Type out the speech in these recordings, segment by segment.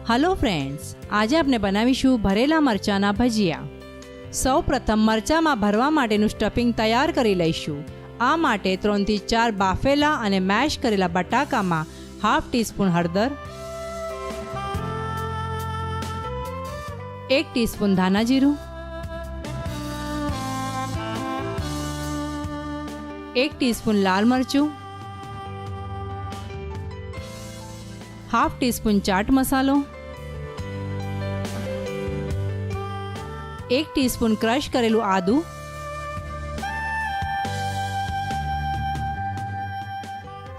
Hello friends, આજે આપણે બનાવીશું ભરેલા મરચાના ભજીયા। સૌ પ્રથમ મરચામાં ભરવા માટેનું સ્ટફિંગ તૈયાર કરી લઈશું। આ માટે 3 થી 4 બાફેલા અને મેશ કરેલા બટાકામાં હાફ ટીસ્પૂન હળદર, 1 ટીસ્પૂન ધાણા જીરું, 1 ટીસ્પૂન લાલ મરચું, हाफ टीस्पून चाट मसालो, 1 टीस्पून क्रश करेलू आदू,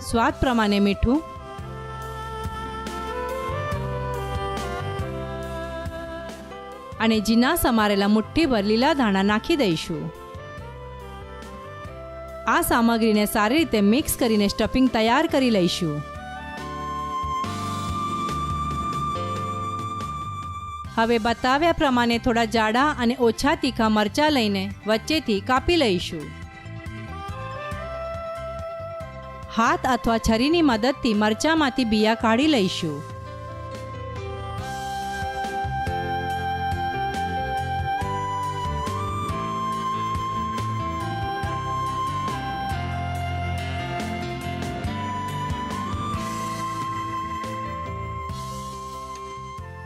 स्वाद प्रमाणे मीठू, अने जीना समारेला मुठ्ठीभर लीला धाणा नाखी दईशुं। आ सामग्रीने सारी रीते मिक्स करीने स्टफिंग तैयार करी लईशुं। હવે બતાવ્યા પ્રમાણે થોડા જાડા અને ઓછા તીખા મરચાં લઈને વચ્ચેથી કાપી લઈશું। હાથ અથવા છરીની મદદથી મરચાંમાંથી બિયા કાઢી લઈશું।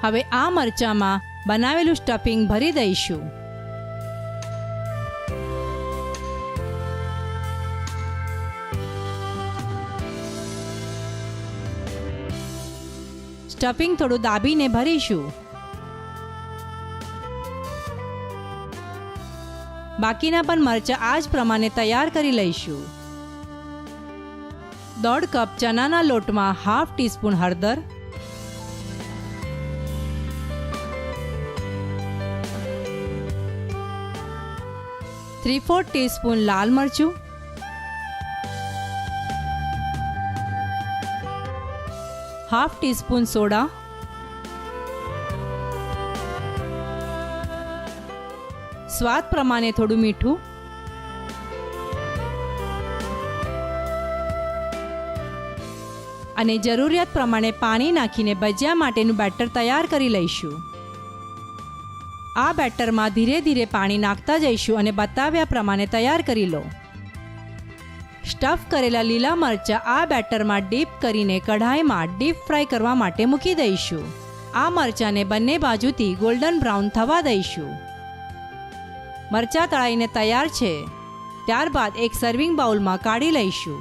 હવે આ મરચામાં બનાવેલું સ્ટફિંગ ભરી દઈશું। સ્ટફિંગ થોડું દાબીને ભરીશું। બાકીના પણ મરચાં આ જ પ્રમાણે તૈયાર કરી લઈશું। 1/2 કપ ચણાના લોટમાં હાફ ટીસ્પૂન હળદર, 3/4 टीस्पून लाल मरचूं, हाफ टीस्पून सोडा, स्वाद प्रमाणे थोड़ुं मीठू, अने जरूरियात प्रमाणे पाणी नाखीने भजिया माटेनुं बेटर तैयार करी लईशुं। आ बेटर में धीरे धीरे पानी नाखता जईशुं अने बताव्या प्रमाणे तैयार करी लो। स्टफ करेला लीला मरचा आ बेटर में डीप करीने कढ़ाई में डीप फ्राय करवा माटे मूकी दईशुं। आ मरचा ने बंने बाजुथी गोल्डन ब्राउन थवा दईशुं। मरचा तळाईने तैयार छे, त्यारबाद एक सर्विंग बाउल में काढी लईशुं।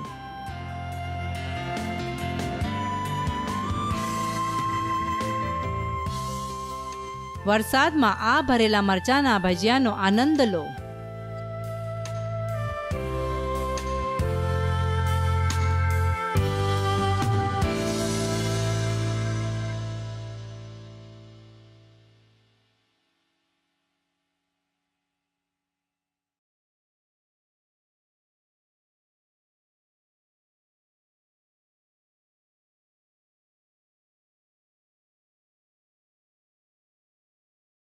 वरसाद में आ भरेला मरचाना भजियानो आनंद लो।